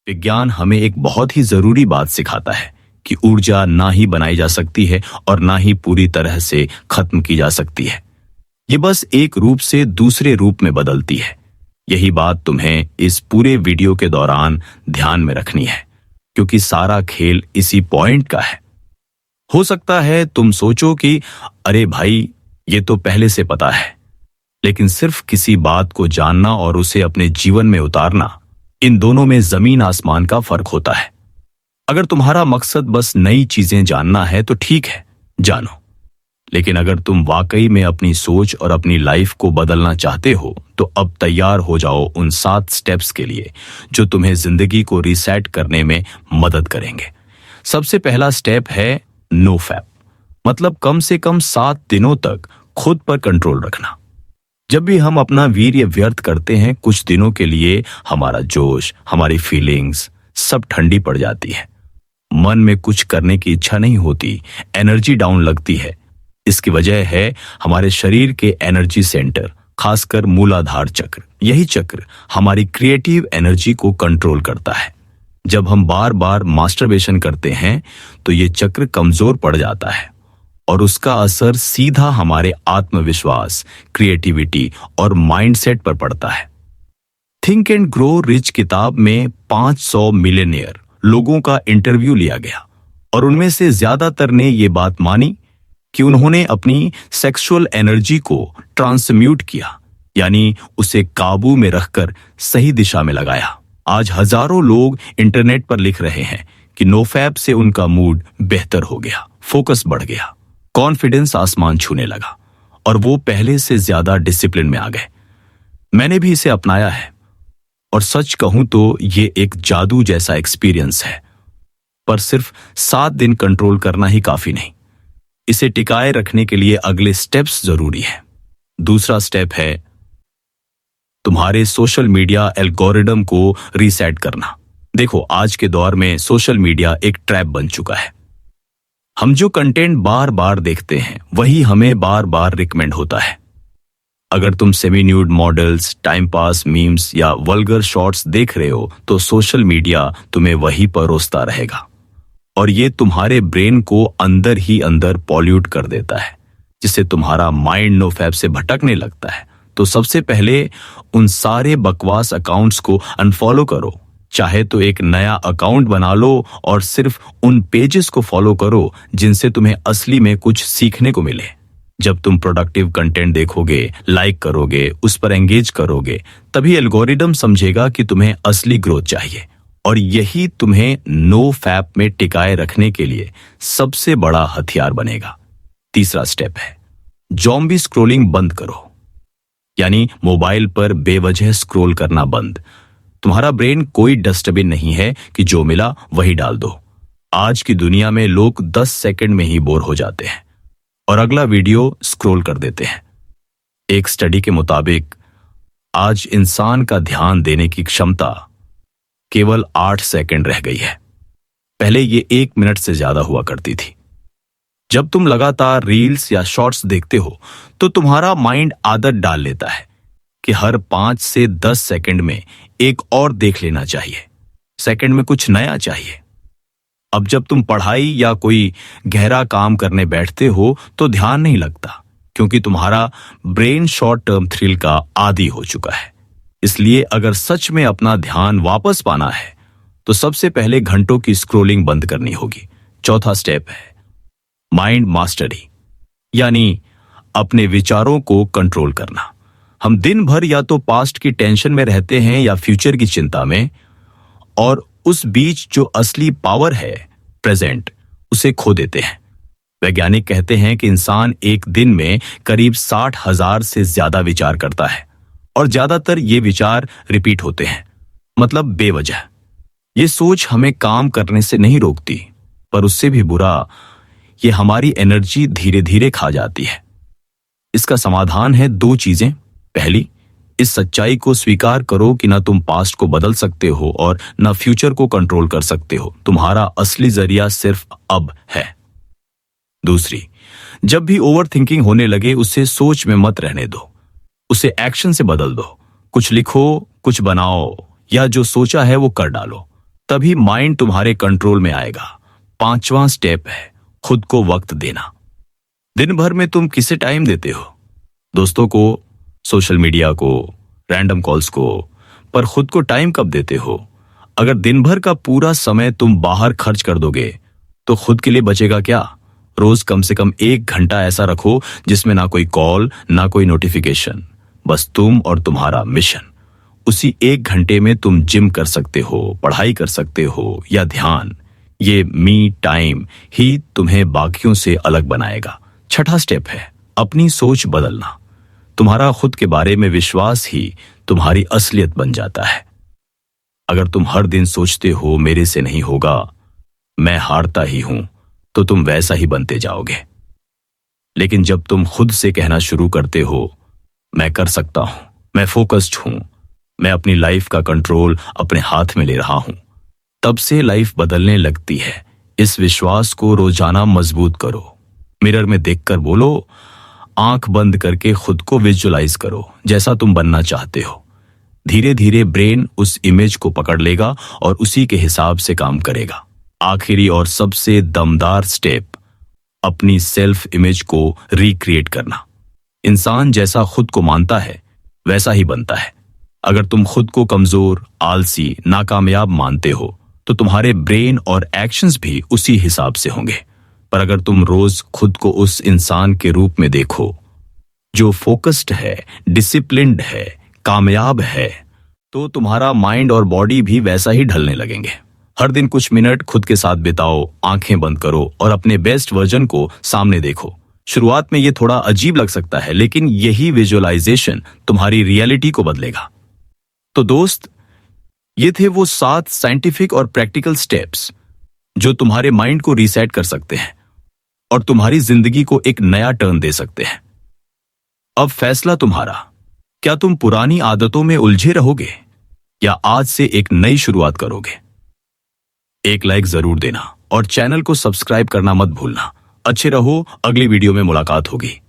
विज्ञान हमें एक बहुत ही जरूरी बात सिखाता है कि ऊर्जा ना ही बनाई जा सकती है और ना ही पूरी तरह से खत्म की जा सकती है। ये बस एक रूप से दूसरे रूप में बदलती है। यही बात तुम्हें इस पूरे वीडियो के दौरान ध्यान में रखनी है, क्योंकि सारा खेल इसी पॉइंट का है। हो सकता है तुम सोचो कि अरे भाई, ये तो पहले से पता है, लेकिन सिर्फ किसी बात को जानना और उसे अपने जीवन में उतारना, इन दोनों में जमीन आसमान का फर्क होता है। अगर तुम्हारा मकसद बस नई चीजें जानना है तो ठीक है, जानो। लेकिन अगर तुम वाकई में अपनी सोच और अपनी लाइफ को बदलना चाहते हो तो अब तैयार हो जाओ उन 7 स्टेप्स के लिए जो तुम्हें जिंदगी को रीसेट करने में मदद करेंगे। सबसे पहला स्टेप है नो फैप, मतलब कम से कम 7 दिनों तक खुद पर कंट्रोल रखना। जब भी हम अपना वीर्य व्यर्थ करते हैं, कुछ दिनों के लिए हमारा जोश, हमारी फीलिंग्स सब ठंडी पड़ जाती है। मन में कुछ करने की इच्छा नहीं होती, एनर्जी डाउन लगती है। इसकी वजह है हमारे शरीर के एनर्जी सेंटर, खासकर मूलाधार चक्र। यही चक्र हमारी क्रिएटिव एनर्जी को कंट्रोल करता है। जब हम बार बार मास्टरबेशन करते हैं तो ये चक्र कमजोर पड़ जाता है और उसका असर सीधा हमारे आत्मविश्वास, क्रिएटिविटी और माइंडसेट पर पड़ता है। थिंक एंड ग्रो रिच किताब में 500 मिलियनियर लोगों का इंटरव्यू लिया गया और उनमें से ज्यादातर ने ये बात मानी कि उन्होंने अपनी सेक्सुअल एनर्जी को ट्रांसम्यूट किया, यानी उसे काबू में रखकर सही दिशा में लगाया। आज हजारों लोग इंटरनेट पर लिख रहे हैं कि नोफैप से उनका मूड बेहतर हो गया, फोकस बढ़ गया, कॉन्फिडेंस आसमान छूने लगा और वो पहले से ज्यादा डिसिप्लिन में आ गए। मैंने भी इसे अपनाया है और सच कहूं तो ये एक जादू जैसा एक्सपीरियंस है। पर सिर्फ 7 दिन कंट्रोल करना ही काफी नहीं, इसे टिकाए रखने के लिए अगले स्टेप्स जरूरी है। दूसरा स्टेप है तुम्हारे सोशल मीडिया एल्गोरिदम को रीसेट करना। देखो, आज के दौर में सोशल मीडिया एक ट्रैप बन चुका है। हम जो कंटेंट बार बार देखते हैं वही हमें बार बार रिकमेंड होता है। अगर तुम semi nude models, time pass memes या वल्गर शॉर्ट्स देख रहे हो तो सोशल मीडिया तुम्हें वही परोसता रहेगा और ये तुम्हारे ब्रेन को अंदर ही अंदर पॉल्यूट कर देता है, जिससे तुम्हारा माइंड नोफैप से भटकने लगता है। तो सबसे पहले उन सारे बकवास अकाउंट्स को अनफॉलो करो। चाहे तो एक नया अकाउंट बना लो और सिर्फ उन पेजेस को फॉलो करो जिनसे तुम्हें असली में कुछ सीखने को मिले। जब तुम प्रोडक्टिव कंटेंट देखोगे, लाइक करोगे, उस पर एंगेज करोगे, तभी एल्गोरिदम समझेगा कि तुम्हें असली ग्रोथ चाहिए और यही तुम्हें नो फैप में टिकाए रखने के लिए सबसे बड़ा हथियार बनेगा। तीसरा स्टेप है ज़ॉम्बी स्क्रोलिंग बंद करो, यानी मोबाइल पर बेवजह स्क्रोल करना बंद। तुम्हारा ब्रेन कोई डस्टबिन नहीं है कि जो मिला वही डाल दो। आज की दुनिया में लोग 10 सेकंड में ही बोर हो जाते हैं और अगला वीडियो स्क्रॉल कर देते हैं। एक स्टडी के मुताबिक आज इंसान का ध्यान देने की क्षमता केवल 8 सेकंड रह गई है। पहले ये 1 मिनट से ज्यादा हुआ करती थी। जब तुम लगातार रील्स या शॉर्ट्स देखते हो तो तुम्हारा माइंड आदत डाल लेता है कि हर 5 से 10 सेकंड में एक और देख लेना चाहिए, सेकंड में कुछ नया चाहिए। अब जब तुम पढ़ाई या कोई गहरा काम करने बैठते हो तो ध्यान नहीं लगता, क्योंकि तुम्हारा ब्रेन शॉर्ट टर्म थ्रिल का आदी हो चुका है। इसलिए अगर सच में अपना ध्यान वापस पाना है तो सबसे पहले घंटों की स्क्रोलिंग बंद करनी होगी। चौथा स्टेप है माइंड मास्टरी, यानी अपने विचारों को कंट्रोल करना। हम दिन भर या तो पास्ट की टेंशन में रहते हैं या फ्यूचर की चिंता में, और उस बीच जो असली पावर है, प्रेजेंट, उसे खो देते हैं। वैज्ञानिक कहते हैं कि इंसान एक दिन में करीब 60,000 से ज्यादा विचार करता है और ज्यादातर ये विचार रिपीट होते हैं, मतलब बेवजह। ये सोच हमें काम करने से नहीं रोकती, पर उससे भी बुरा, ये हमारी एनर्जी धीरे धीरे खा जाती है। इसका समाधान है 2 चीजें। पहली, इस सच्चाई को स्वीकार करो कि ना तुम पास्ट को बदल सकते हो और ना फ्यूचर को कंट्रोल कर सकते हो। तुम्हारा असली जरिया सिर्फ अब है। दूसरी, जब भी ओवर थिंकिंग होने लगे उसे सोच में मत रहने दो, उसे एक्शन से बदल दो। कुछ लिखो, कुछ बनाओ या जो सोचा है वो कर डालो। तभी माइंड तुम्हारे कंट्रोल में आएगा। 5वां स्टेप है खुद को वक्त देना। दिन भर में तुम किसे टाइम देते हो? दोस्तों को, सोशल मीडिया को, रैंडम कॉल्स को, पर खुद को टाइम कब देते हो? अगर दिन भर का पूरा समय तुम बाहर खर्च कर दोगे तो खुद के लिए बचेगा क्या? रोज कम से कम 1 घंटा ऐसा रखो जिसमें ना कोई कॉल, ना कोई नोटिफिकेशन, बस तुम और तुम्हारा मिशन। उसी 1 घंटे में तुम जिम कर सकते हो, पढ़ाई कर सकते हो या ध्यान। ये मी टाइम ही तुम्हें बाकियों से अलग बनाएगा। 6वां स्टेप है अपनी सोच बदलना। तुम्हारा खुद के बारे में विश्वास ही तुम्हारी असलियत बन जाता है। अगर तुम हर दिन सोचते हो मेरे से नहीं होगा, मैं हारता ही हूं, तो तुम वैसा ही बनते जाओगे। लेकिन जब तुम खुद से कहना शुरू करते हो मैं कर सकता हूं, मैं फोकस्ड हूं, मैं अपनी लाइफ का कंट्रोल अपने हाथ में ले रहा हूं, तब से लाइफ बदलने लगती है। इस विश्वास को रोजाना मजबूत करो। मिरर में देखकर बोलो, आंख बंद करके खुद को विजुअलाइज करो जैसा तुम बनना चाहते हो। धीरे धीरे ब्रेन उस इमेज को पकड़ लेगा और उसी के हिसाब से काम करेगा। आखिरी और सबसे दमदार स्टेप, अपनी सेल्फ इमेज को रिक्रिएट करना। इंसान जैसा खुद को मानता है वैसा ही बनता है। अगर तुम खुद को कमजोर, आलसी, नाकामयाब मानते हो तो तुम्हारे ब्रेन और एक्शंस भी उसी हिसाब से होंगे। पर अगर तुम रोज खुद को उस इंसान के रूप में देखो जो फोकस्ड है, डिसिप्लिन्ड है, कामयाब है, तो तुम्हारा माइंड और बॉडी भी वैसा ही ढलने लगेंगे। हर दिन कुछ मिनट खुद के साथ बिताओ, आंखें बंद करो और अपने बेस्ट वर्जन को सामने देखो। शुरुआत में ये थोड़ा अजीब लग सकता है, लेकिन यही विजुअलाइजेशन तुम्हारी रियलिटी को बदलेगा। तो दोस्त, ये थे वो 7 साइंटिफिक और प्रैक्टिकल स्टेप्स जो तुम्हारे माइंड को रीसेट कर सकते हैं और तुम्हारी जिंदगी को एक नया टर्न दे सकते हैं। अब फैसला तुम्हारा। क्या तुम पुरानी आदतों में उलझे रहोगे या आज से एक नई शुरुआत करोगे? एक लाइक जरूर देना और चैनल को सब्सक्राइब करना मत भूलना। अच्छे रहो, अगली वीडियो में मुलाकात होगी।